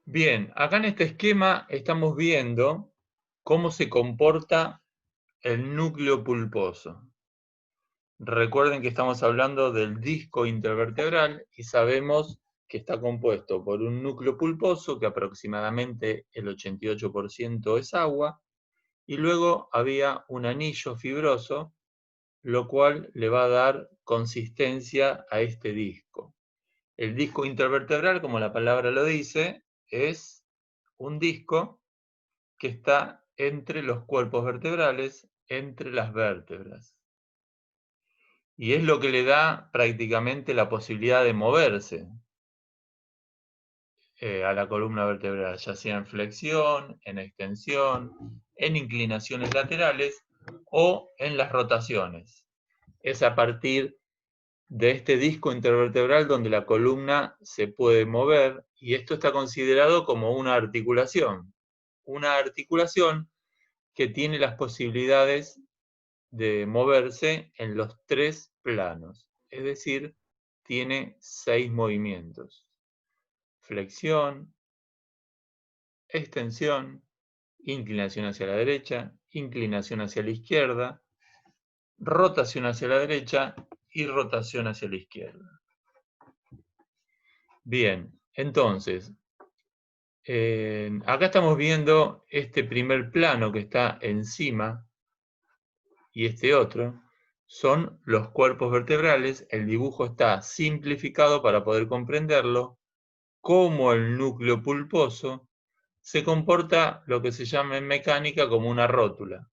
Bien, acá en este esquema estamos viendo cómo se comporta el núcleo pulposo. Recuerden que estamos hablando del disco intervertebral y sabemos que está compuesto por un núcleo pulposo, que aproximadamente el 88% es agua, y luego había un anillo fibroso, lo cual le va a dar consistencia a este disco. El disco intervertebral, como la palabra lo dice, es un disco que está entre los cuerpos vertebrales, entre las vértebras. Y es lo que le da prácticamente la posibilidad de moverse a la columna vertebral, ya sea en flexión, en extensión, en inclinaciones laterales o en las rotaciones. Es a partir de este disco intervertebral donde la columna se puede mover, y esto está considerado como una articulación que tiene las posibilidades de moverse en los 3 planos, es decir, tiene 6 movimientos: flexión, extensión, inclinación hacia la derecha, inclinación hacia la izquierda, rotación hacia la derecha y rotación hacia la izquierda. Bien, entonces, acá estamos viendo este primer plano que está encima y este otro. Son los cuerpos vertebrales. El dibujo está simplificado para poder comprenderlo. Como el núcleo pulposo se comporta lo que se llama en mecánica como una rótula,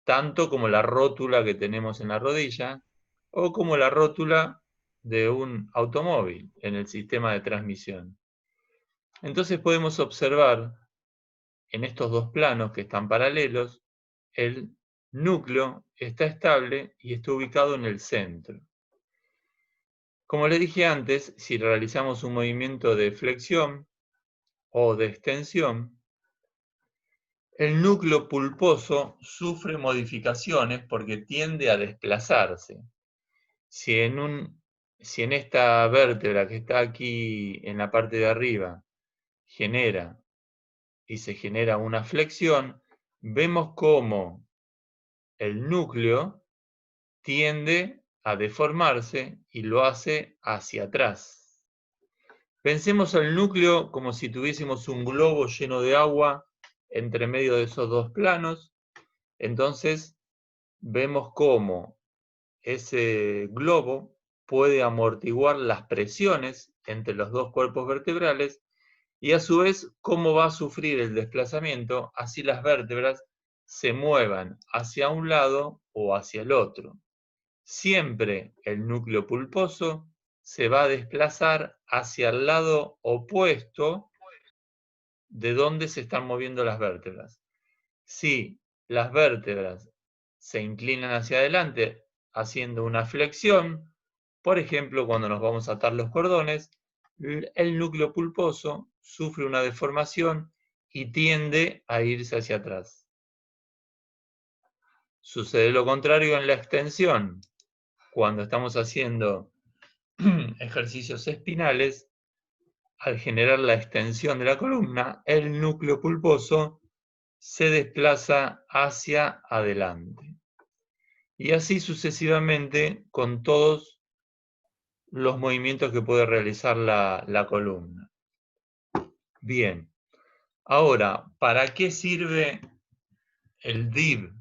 tanto como la rótula que tenemos en la rodilla o como la rótula de un automóvil en el sistema de transmisión. Entonces podemos observar en estos dos planos que están paralelos, el núcleo está estable y está ubicado en el centro. Como le dije antes, si realizamos un movimiento de flexión o de extensión, el núcleo pulposo sufre modificaciones porque tiende a desplazarse. Si en esta vértebra que está aquí en la parte de arriba se genera una flexión, vemos cómo el núcleo tiende a deformarse y lo hace hacia atrás. Pensemos al núcleo como si tuviésemos un globo lleno de agua entre medio de esos dos planos. Entonces vemos cómo ese globo puede amortiguar las presiones entre los dos cuerpos vertebrales y a su vez cómo va a sufrir el desplazamiento, así las vértebras se muevan hacia un lado o hacia el otro. Siempre el núcleo pulposo se va a desplazar hacia el lado opuesto de donde se están moviendo las vértebras. Si las vértebras se inclinan hacia adelante haciendo una flexión, por ejemplo, cuando nos vamos a atar los cordones, el núcleo pulposo sufre una deformación y tiende a irse hacia atrás. Sucede lo contrario en la extensión. Cuando estamos haciendo ejercicios espinales, al generar la extensión de la columna, el núcleo pulposo se desplaza hacia adelante. Y así sucesivamente con todos los movimientos que puede realizar la columna. Bien, ahora, ¿para qué sirve el DIV?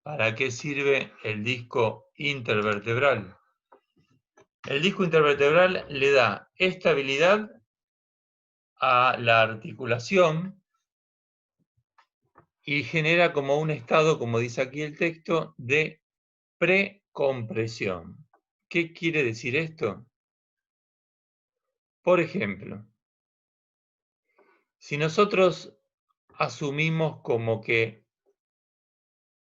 ¿Para qué sirve el disco intervertebral? El disco intervertebral le da estabilidad a la articulación y genera como un estado, como dice aquí el texto, de precompresión. ¿Qué quiere decir esto? Por ejemplo, si nosotros asumimos como que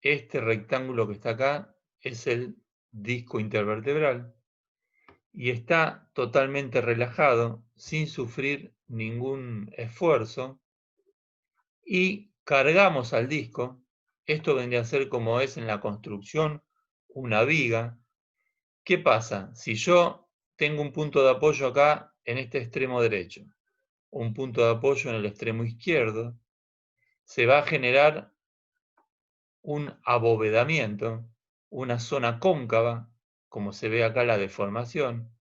este rectángulo que está acá es el disco intervertebral y está totalmente relajado, sin sufrir ningún esfuerzo, y cargamos al disco, esto vendría a ser como es en la construcción una viga. ¿Qué pasa? Si yo tengo un punto de apoyo acá en este extremo derecho un punto de apoyo en el extremo izquierdo, se va a generar un abovedamiento, una zona cóncava, como se ve acá la deformación,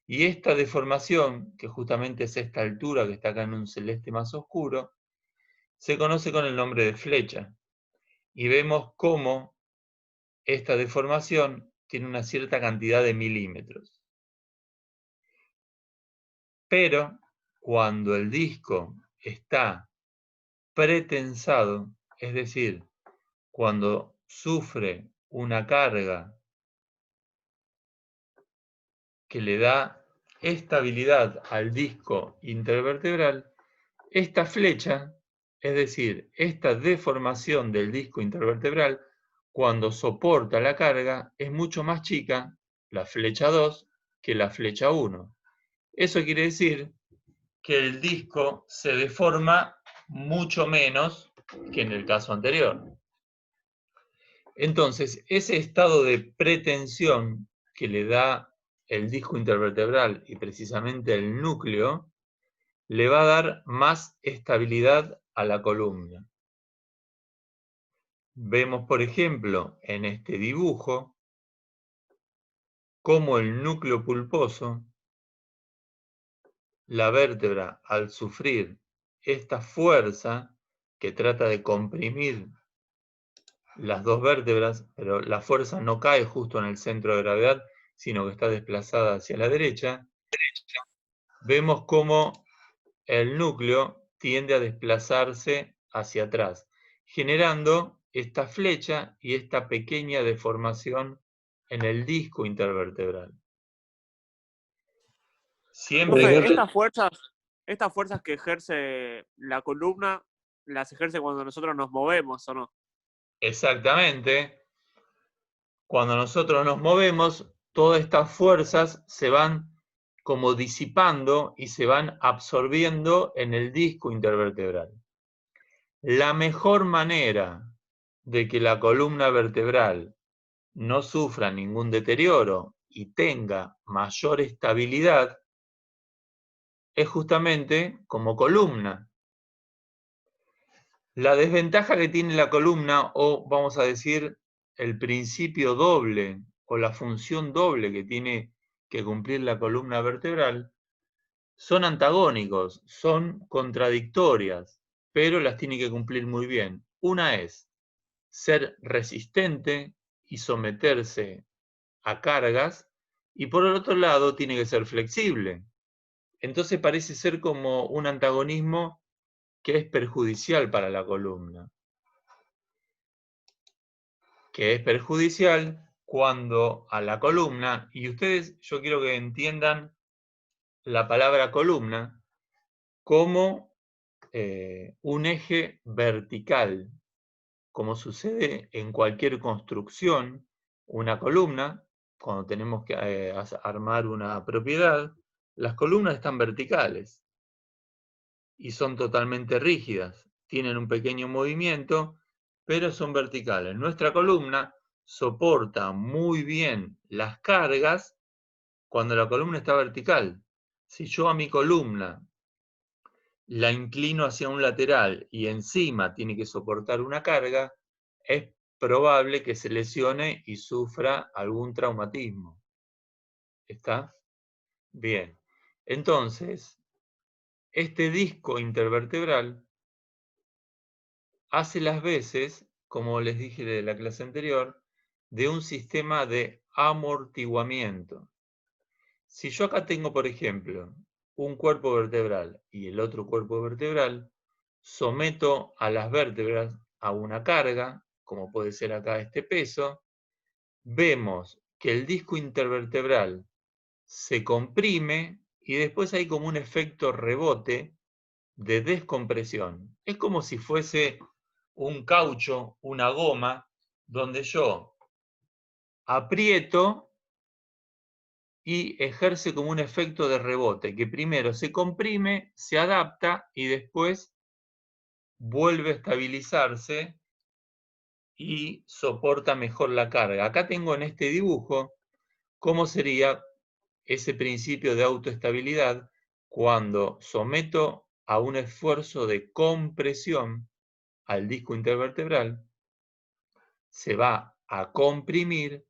y esta deformación, que justamente es esta altura que está acá en un celeste más oscuro, se conoce con el nombre de flecha. Y vemos cómo esta deformación tiene una cierta cantidad de milímetros. Pero cuando el disco está pretensado, es decir, cuando sufre una carga que le da estabilidad al disco intervertebral, esta flecha, es decir, esta deformación del disco intervertebral, cuando soporta la carga, es mucho más chica, la flecha 2, que la flecha 1. Eso quiere decir que el disco se deforma mucho menos que en el caso anterior. Entonces, ese estado de pretensión que le da el disco intervertebral y precisamente el núcleo, le va a dar más estabilidad a la columna. Vemos, por ejemplo, en este dibujo, cómo el núcleo pulposo, la vértebra, al sufrir esta fuerza que trata de comprimir las dos vértebras, pero la fuerza no cae justo en el centro de gravedad, sino que está desplazada hacia la derecha, vemos cómo el núcleo tiende a desplazarse hacia atrás, generando esta flecha y esta pequeña deformación en el disco intervertebral. Profe, Siempre estas fuerzas que ejerce la columna, las ejerce cuando nosotros nos movemos, ¿o no? exactamente, cuando nosotros nos movemos, todas estas fuerzas se van como disipando y se van absorbiendo en el disco intervertebral. La mejor manera de que la columna vertebral no sufra ningún deterioro y tenga mayor estabilidad es justamente como columna. La desventaja que tiene la columna, o vamos a decir el principio doble o la función doble que tiene que cumplir la columna vertebral, son antagónicos, son contradictorias, pero las tiene que cumplir muy bien. Una es ser resistente y someterse a cargas, y por el otro lado tiene que ser flexible. Entonces parece ser como un antagonismo que es perjudicial para la columna. Que es perjudicial cuando a la columna, y ustedes, yo quiero que entiendan la palabra columna como un eje vertical, como sucede en cualquier construcción, una columna, cuando tenemos que armar una propiedad, las columnas están verticales y son totalmente rígidas, tienen un pequeño movimiento, pero son verticales. Nuestra columna soporta muy bien las cargas cuando la columna está vertical. Si yo a mi columna la inclino hacia un lateral y encima tiene que soportar una carga, es probable que se lesione y sufra algún traumatismo. ¿Está? Bien. Entonces, este disco intervertebral hace las veces, como les dije de la clase anterior, de un sistema de amortiguamiento. Si yo acá tengo, por ejemplo, un cuerpo vertebral y el otro cuerpo vertebral, someto a las vértebras a una carga, como puede ser acá este peso, vemos que el disco intervertebral se comprime y después hay como un efecto rebote de descompresión. Es como si fuese un caucho, una goma, donde yo aprieto y ejerce como un efecto de rebote, que primero se comprime, se adapta y después vuelve a estabilizarse y soporta mejor la carga. Acá tengo en este dibujo cómo sería ese principio de autoestabilidad cuando someto a un esfuerzo de compresión al disco intervertebral, se va a comprimir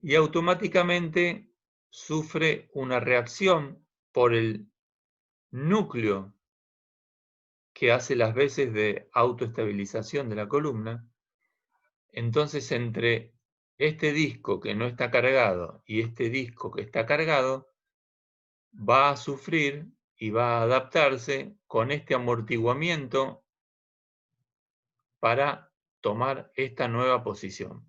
y automáticamente sufre una reacción por el núcleo que hace las veces de autoestabilización de la columna. Entonces, entre este disco que no está cargado y este disco que está cargado, va a sufrir y va a adaptarse con este amortiguamiento para tomar esta nueva posición.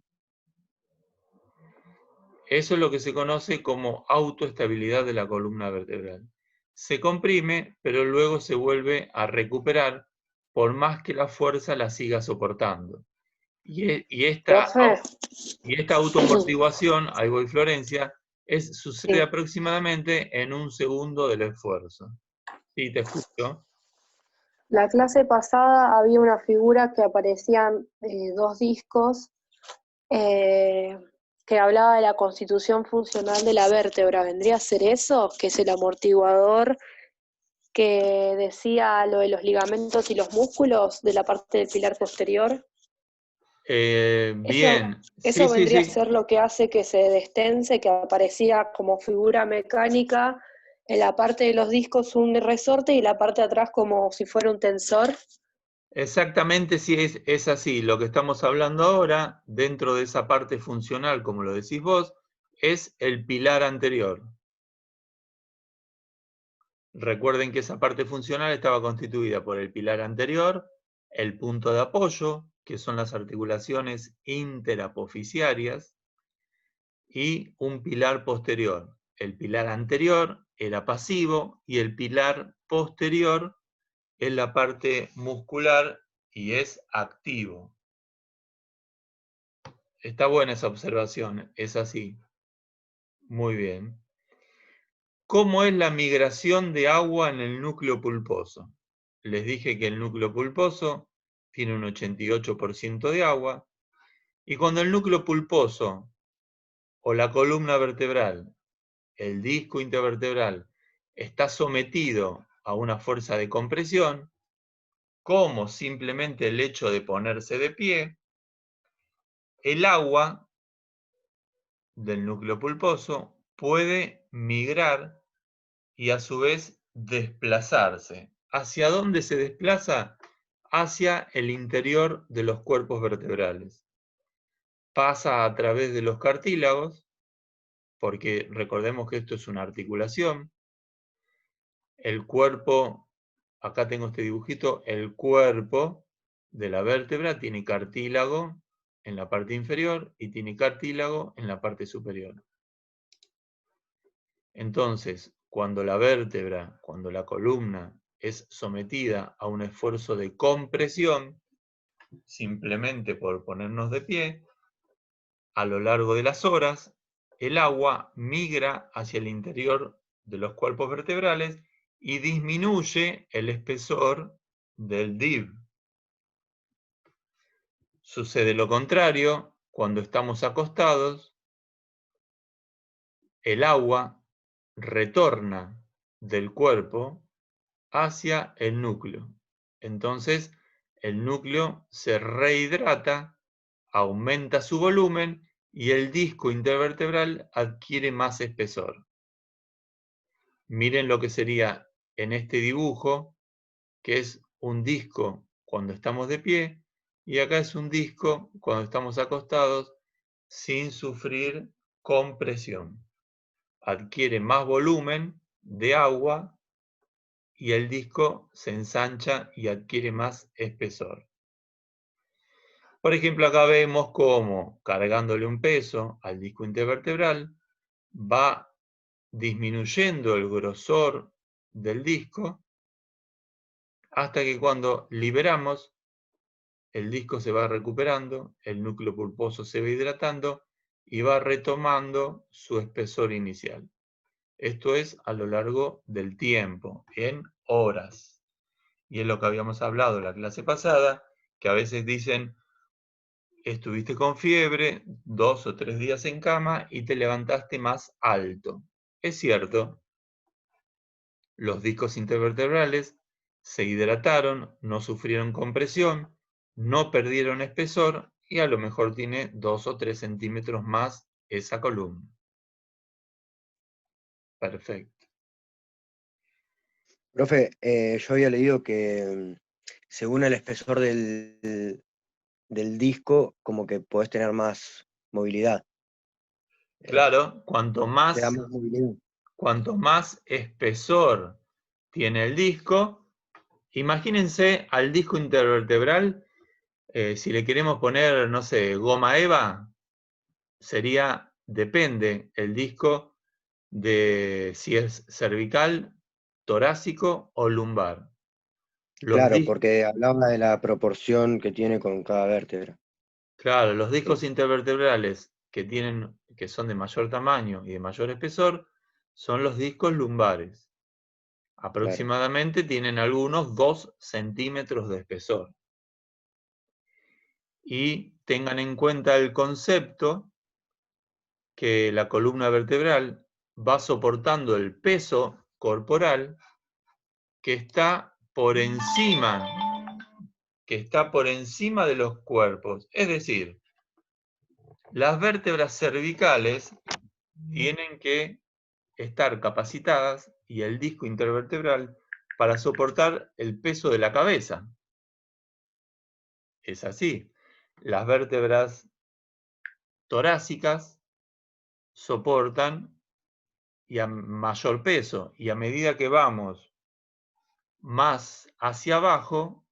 Eso es lo que se conoce como autoestabilidad de la columna vertebral. Se comprime, pero luego se vuelve a recuperar por más que la fuerza la siga soportando. Y esta Profe, autoamortiguación, ahí voy Florencia, sucede sí. aproximadamente en un segundo del esfuerzo. Sí, te escucho. La clase pasada había una figura que aparecían dos discos que hablaba de la constitución funcional de la vértebra. ¿Vendría a ser eso? Que es el amortiguador que decía lo de los ligamentos y los músculos de la parte del pilar posterior. Bien, sí, Eso sí, vendría a sí. ser lo que hace que se destense, que aparecía como figura mecánica en la parte de los discos un resorte y la parte de atrás como si fuera un tensor. Exactamente, sí, es así. Lo que estamos hablando ahora, dentro de esa parte funcional, como lo decís vos, es el pilar anterior. Recuerden que esa parte funcional estaba constituida por el pilar anterior, el punto de apoyo, que son las articulaciones interapoficiarias, y un pilar posterior. El pilar anterior era pasivo y el pilar posterior es la parte muscular y es activo. Está buena esa observación, es así. Muy bien. ¿Cómo es la migración de agua en el núcleo pulposo? Les dije que el núcleo pulposo tiene un 88% de agua, y cuando el núcleo pulposo o la columna vertebral, el disco intervertebral, está sometido a una fuerza de compresión, como simplemente el hecho de ponerse de pie, el agua del núcleo pulposo puede migrar y a su vez desplazarse. ¿Hacia dónde se desplaza? Hacia el interior de los cuerpos vertebrales. Pasa a través de los cartílagos, porque recordemos que esto es una articulación. El cuerpo, acá tengo este dibujito, el cuerpo de la vértebra tiene cartílago en la parte inferior y tiene cartílago en la parte superior. Entonces, cuando la vértebra, cuando la columna es sometida a un esfuerzo de compresión, simplemente por ponernos de pie, a lo largo de las horas, el agua migra hacia el interior de los cuerpos vertebrales y disminuye el espesor del div. Sucede lo contrario cuando estamos acostados, el agua retorna del cuerpo hacia el núcleo. Entonces, el núcleo se rehidrata, aumenta su volumen y el disco intervertebral adquiere más espesor. Miren lo que sería en este dibujo, que es un disco cuando estamos de pie, y acá es un disco cuando estamos acostados sin sufrir compresión. Adquiere más volumen de agua y el disco se ensancha y adquiere más espesor. Por ejemplo, acá vemos cómo cargándole un peso al disco intervertebral va disminuyendo el grosor del disco hasta que cuando liberamos, el disco se va recuperando, el núcleo pulposo se va hidratando y va retomando su espesor inicial. Esto es a lo largo del tiempo, en horas. Y es lo que habíamos hablado en la clase pasada, que a veces dicen, estuviste con fiebre, 2 o 3 días en cama y te levantaste más alto. Es cierto, los discos intervertebrales se hidrataron, no sufrieron compresión, no perdieron espesor y a lo mejor tiene 2 o 3 centímetros más esa columna. Perfecto. Profe, yo había leído que según el espesor del disco, como que podés tener más movilidad. Claro, cuanto Te da más más movilidad. Cuanto más espesor tiene el disco, imagínense al disco intervertebral, si le queremos poner, no sé, goma eva, sería, depende el disco de si es cervical, torácico o lumbar. Claro, porque hablaba de la proporción que tiene con cada vértebra. Claro, los discos intervertebrales que son de mayor tamaño y de mayor espesor, son los discos lumbares. Aproximadamente tienen algunos 2 centímetros de espesor. Y tengan en cuenta el concepto que la columna vertebral va soportando el peso corporal que está por encima de los cuerpos. Es decir, las vértebras cervicales tienen que estar capacitadas y el disco intervertebral para soportar el peso de la cabeza. Es así. Las vértebras torácicas soportan y a mayor peso, y a medida que vamos más hacia abajo,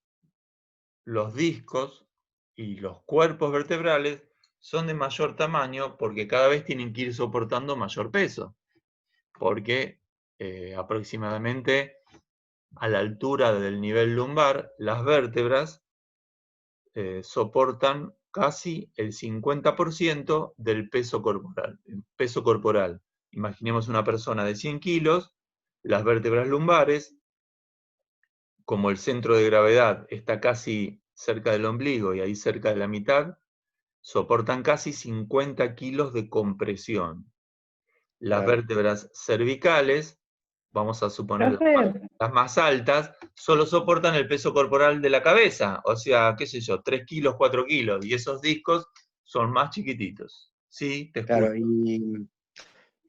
los discos y los cuerpos vertebrales son de mayor tamaño porque cada vez tienen que ir soportando mayor peso, porque aproximadamente a la altura del nivel lumbar, las vértebras soportan casi el 50% del peso corporal. Imaginemos una persona de 100 kilos, las vértebras lumbares, como el centro de gravedad está casi cerca del ombligo y ahí cerca de la mitad, soportan casi 50 kilos de compresión. Las vértebras cervicales, vamos a suponer las más altas, solo soportan el peso corporal de la cabeza, o sea, qué sé yo, 3 kilos, 4 kilos, y esos discos son más chiquititos. Sí, te escucho.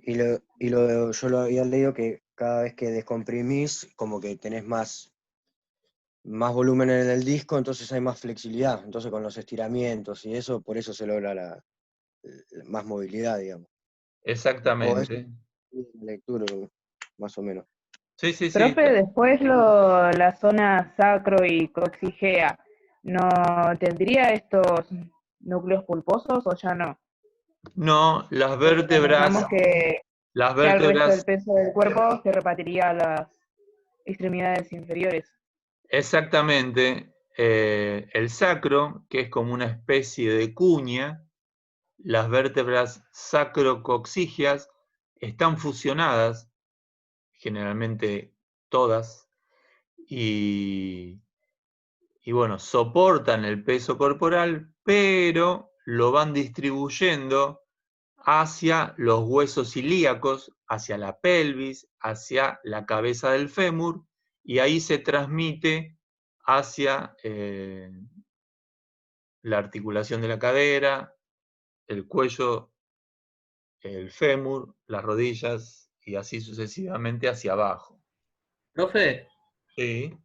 Claro, yo lo había leído que cada vez que descomprimís, como que tenés más volumen en el disco, entonces hay más flexibilidad. Entonces con los estiramientos y eso, por eso se logra más movilidad, digamos. Exactamente. O es lectura, más o menos. Sí, sí, sí. Profe, después la zona sacro y coxigea, ¿no tendría estos núcleos pulposos o ya no? No, las Porque vértebras, recordamos que el resto del peso del cuerpo se repartiría a las extremidades inferiores. exactamente, el sacro, que es como una especie de cuña, las vértebras sacrocoxígeas están fusionadas, generalmente todas, y bueno, soportan el peso corporal, pero lo van distribuyendo hacia los huesos ilíacos, hacia la pelvis, hacia la cabeza del fémur, y ahí se transmite hacia la articulación de la cadera, el cuello, el fémur, las rodillas, y así sucesivamente hacia abajo. Profe, Sí.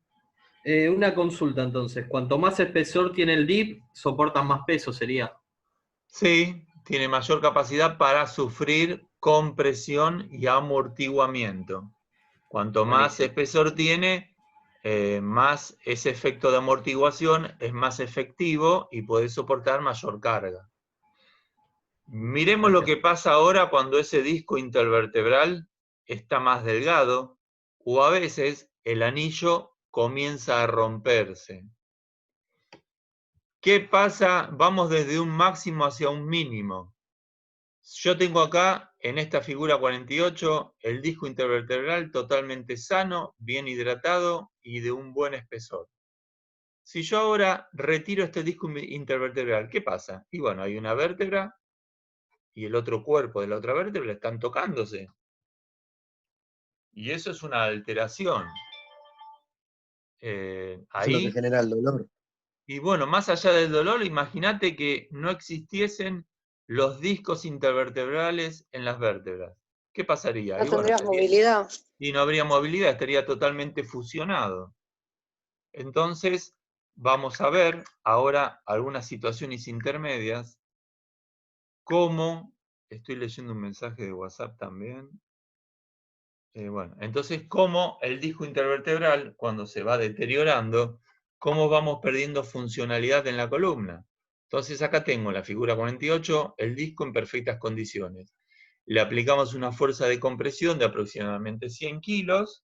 una consulta entonces. Cuanto más espesor tiene el dip, soportan más peso, sería. Sí, tiene mayor capacidad para sufrir compresión y amortiguamiento. Cuanto más Buenísimo. espesor tiene, más ese efecto de amortiguación es más efectivo y puede soportar mayor carga. Miremos lo que pasa ahora cuando ese disco intervertebral está más delgado o a veces el anillo comienza a romperse. ¿Qué pasa? Vamos desde un máximo hacia un mínimo. Yo tengo acá, en esta figura 48, el disco intervertebral totalmente sano, bien hidratado y de un buen espesor. Si yo ahora retiro este disco intervertebral, ¿qué pasa? Y bueno, hay una vértebra y el otro cuerpo de la otra vértebra están tocándose. Y eso es una alteración. Eso es lo que ahí. genera el dolor. Y bueno, más allá del dolor, imagínate que no existiesen los discos intervertebrales en las vértebras. ¿Qué pasaría? No Y bueno, tendrías movilidad. y no habría movilidad, estaría totalmente fusionado. Entonces, vamos a ver ahora algunas situaciones intermedias, como, estoy leyendo un mensaje de WhatsApp también. Bueno, entonces, cómo el disco intervertebral, cuando se va deteriorando, cómo vamos perdiendo funcionalidad en la columna. Entonces, acá tengo la figura 48, el disco en perfectas condiciones. Le aplicamos una fuerza de compresión de aproximadamente 100 kilos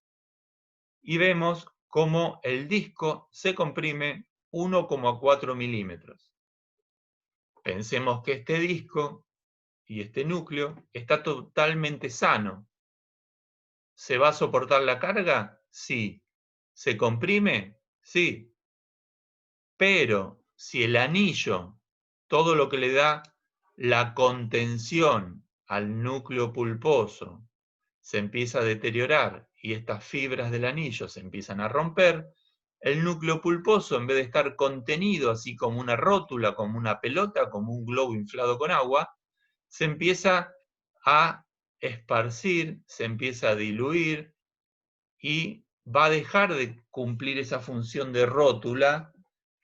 y vemos cómo el disco se comprime 1,4 milímetros. Pensemos que este disco y este núcleo está totalmente sano. ¿Se va a soportar la carga? Sí. ¿Se comprime? Sí. Pero si el anillo, todo lo que le da la contención al núcleo pulposo, se empieza a deteriorar y estas fibras del anillo se empiezan a romper, el núcleo pulposo, en vez de estar contenido así como una rótula, como una pelota, como un globo inflado con agua, se empieza a esparcir, se empieza a diluir, y va a dejar de cumplir esa función de rótula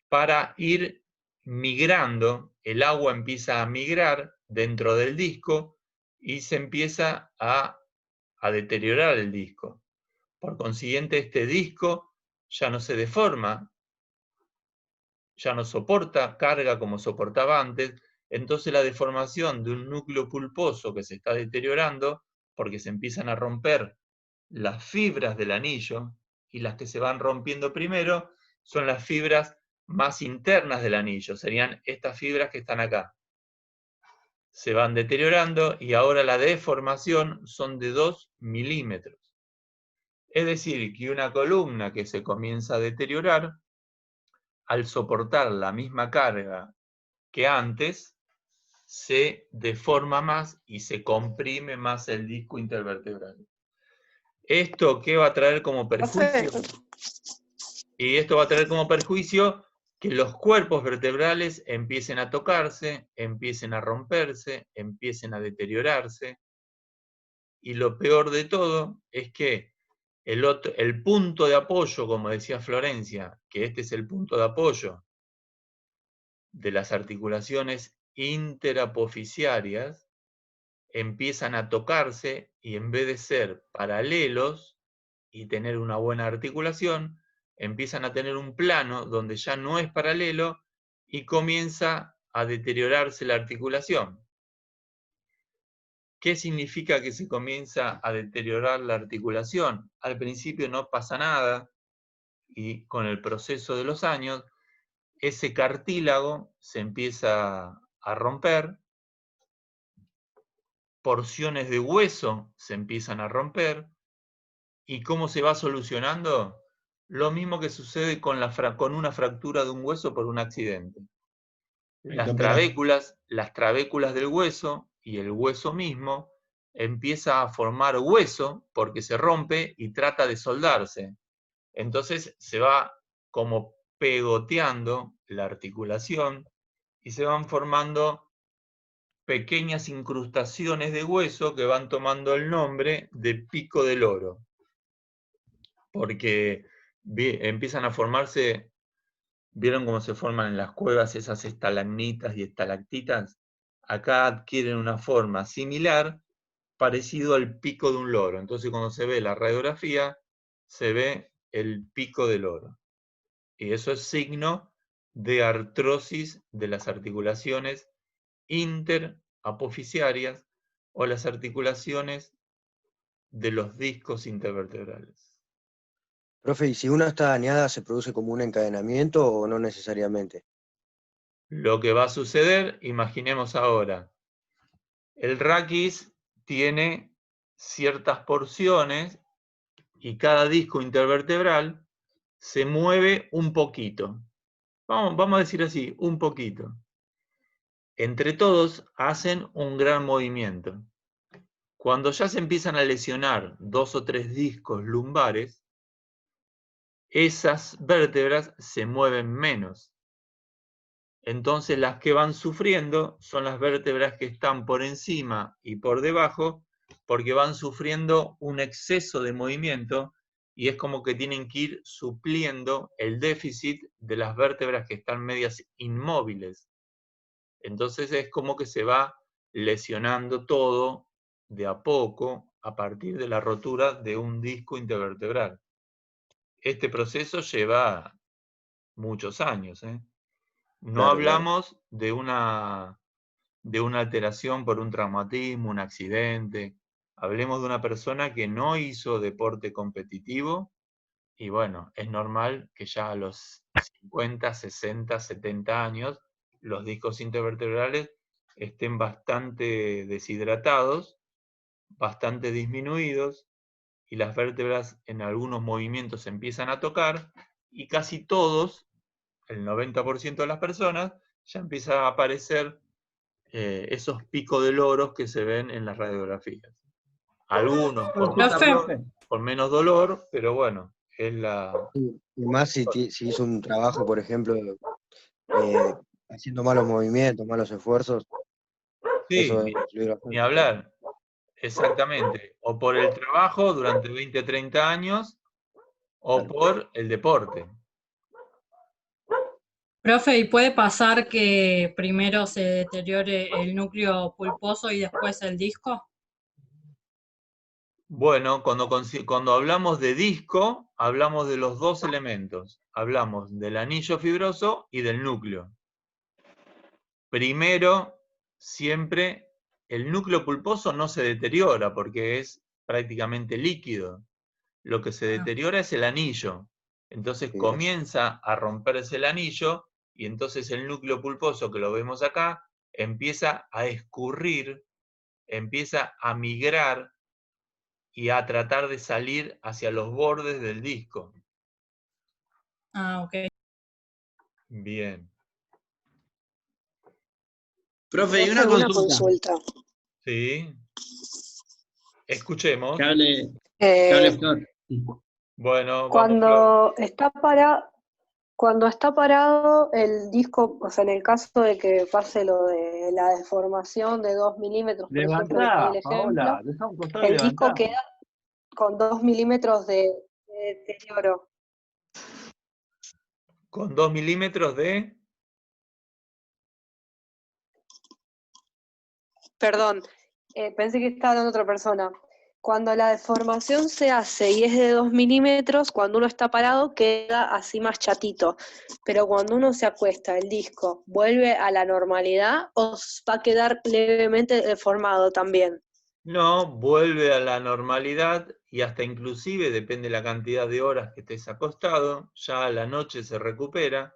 para ir migrando. El agua empieza a migrar dentro del disco y se empieza a deteriorar el disco. Por consiguiente, este disco ya no se deforma, ya no soporta carga como soportaba antes. Entonces la deformación de un núcleo pulposo que se está deteriorando, porque se empiezan a romper las fibras del anillo, y las que se van rompiendo primero son las fibras más internas del anillo, serían estas fibras que están acá. Se van deteriorando y ahora la deformación son de 2 milímetros. Es decir, que una columna que se comienza a deteriorar, al soportar la misma carga que antes, se deforma más y se comprime más el disco intervertebral. ¿Esto qué va a traer como perjuicio? Y esto va a traer como perjuicio que los cuerpos vertebrales empiecen a tocarse, empiecen a romperse, empiecen a deteriorarse. Y lo peor de todo es que el punto de apoyo, como decía Florencia, que este es el punto de apoyo de las articulaciones interapofisiarias, empiezan a tocarse y en vez de ser paralelos y tener una buena articulación, empiezan a tener un plano donde ya no es paralelo y comienza a deteriorarse la articulación. ¿Qué significa que se comienza a deteriorar la articulación? Al principio no pasa nada y con el proceso de los años ese cartílago se empieza a romper, porciones de hueso se empiezan a romper. ¿Y cómo se va solucionando? Lo mismo que sucede con una fractura de un hueso por un accidente. Las trabéculas del hueso y el hueso mismo empieza a formar hueso porque se rompe y trata de soldarse. Entonces se va como pegoteando la articulación y se van formando pequeñas incrustaciones de hueso que van tomando el nombre de pico del oro. Porque empiezan a formarse, ¿vieron cómo se forman en las cuevas esas estalagmitas y estalactitas? Acá adquieren una forma similar, parecido al pico de un loro. Entonces cuando se ve la radiografía, se ve el pico del oro. Y eso es signo de artrosis de las articulaciones interapofisiarias o las articulaciones de los discos intervertebrales. Profe, ¿y si una está dañada se produce como un encadenamiento o no necesariamente? Lo que va a suceder, imaginemos ahora, el raquis tiene ciertas porciones y cada disco intervertebral se mueve un poquito. Vamos a decir así, un poquito. Entre todos hacen un gran movimiento. Cuando ya se empiezan a lesionar 2 o 3 discos lumbares, esas vértebras se mueven menos. Entonces las que van sufriendo son las vértebras que están por encima y por debajo, porque van sufriendo un exceso de movimiento y es como que tienen que ir supliendo el déficit de las vértebras que están medias inmóviles. Entonces es como que se va lesionando todo de a poco a partir de la rotura de un disco intervertebral. Este proceso lleva muchos años, ¿eh? No Claro, hablamos de una alteración por un traumatismo, un accidente. Hablemos de una persona que no hizo deporte competitivo y bueno, es normal que ya a los 50, 60, 70 años los discos intervertebrales estén bastante deshidratados, bastante disminuidos y las vértebras en algunos movimientos se empiezan a tocar y casi todos, el 90% de las personas, ya empieza a aparecer esos picos de loros que se ven en las radiografías. Algunos Profe, con menos dolor, pero bueno, es la... y más si hizo un trabajo, por ejemplo, haciendo malos movimientos, malos esfuerzos, Sí, eso debe influir ni bastante. hablar, exactamente. O por el trabajo durante 20, 30 años, o Claro. por el deporte. profe, ¿y puede pasar que primero se deteriore el núcleo pulposo y después el disco? Bueno, cuando hablamos de disco, hablamos de los dos elementos. Hablamos del anillo fibroso y del núcleo. Primero, siempre, el núcleo pulposo no se deteriora porque es prácticamente líquido. Lo que se deteriora es el anillo. Entonces Sí, comienza a romperse el anillo y entonces el núcleo pulposo, que lo vemos acá, empieza a escurrir, empieza a migrar y a tratar de salir hacia los bordes del disco. Ah, ok. Bien. Profe, y Profe, una una consulta. consulta. Sí. Escuchemos. Que hable Eh, Flor. Bueno, vamos, Flor. Cuando está parado el disco, o sea, en el caso de que pase lo de la deformación de 2 milímetros, por ejemplo, que fue el ejemplo, el disco queda con 2 milímetros de deterioro. Con 2 milímetros de... Perdón, pensé que estaba hablando otra persona. Cuando la deformación se hace y es de 2 milímetros, cuando uno está parado queda así más chatito. Pero cuando uno se acuesta, el disco, ¿vuelve a la normalidad o va a quedar levemente deformado también? No, vuelve a la normalidad y hasta inclusive, depende de la cantidad de horas que estés acostado, ya a la noche se recupera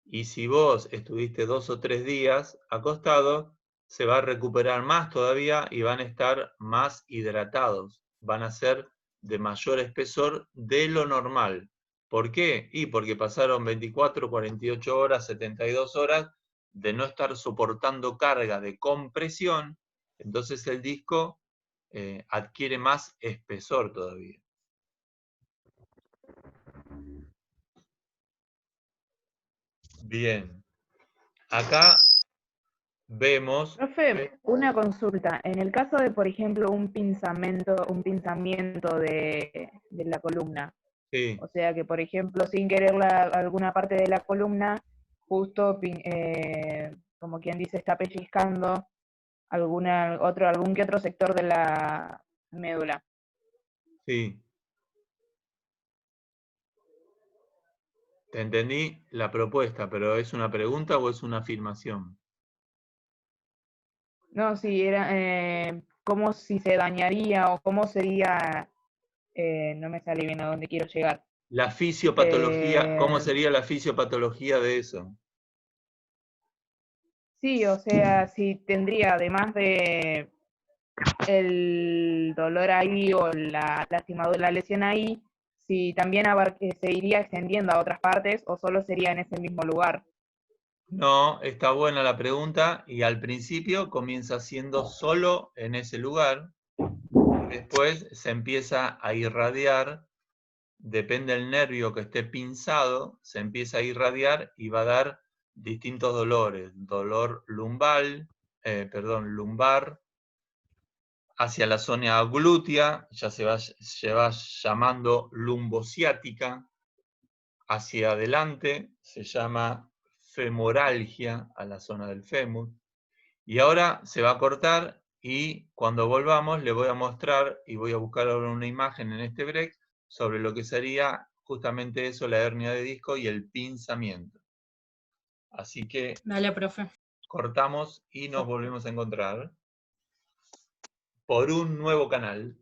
y si vos estuviste 2 o 3 días acostado, se va a recuperar más todavía y van a estar más hidratados, van a ser de mayor espesor de lo normal. ¿Por qué? Y porque pasaron 24, 48 horas, 72 horas de no estar soportando carga de compresión, entonces el disco adquiere más espesor todavía. Bien. Acá vemos... Profe, una consulta. En el caso de, por ejemplo, un pinzamiento de la columna, Sí, o sea que, por ejemplo, sin querer alguna parte de la columna, justo, como quien dice, está pellizcando algún que otro sector de la médula. sí. Te entendí la propuesta, pero ¿es una pregunta o es una afirmación? No, sí, era como si se dañaría o cómo sería, no me sale bien a dónde quiero llegar. La fisiopatología, ¿cómo Eh, sería la fisiopatología de eso? sí, o sea, si tendría, además de el dolor ahí o la lastimadura, la lesión ahí, si también se iría extendiendo a otras partes o solo sería en ese mismo lugar. No, está buena la pregunta y al principio comienza siendo solo en ese lugar y después se empieza a irradiar depende del nervio que esté pinzado, se empieza a irradiar y va a dar distintos dolores. Dolor lumbar, hacia la zona glútea, ya se va llamando lumbociática, hacia adelante se llama femoralgia, a la zona del fémur. Y ahora se va a cortar y cuando volvamos le voy a mostrar y voy a buscar ahora una imagen en este break sobre lo que sería justamente eso, la hernia de disco y el pinzamiento. Así que Dale, profe. cortamos y nos volvemos a encontrar por un nuevo canal.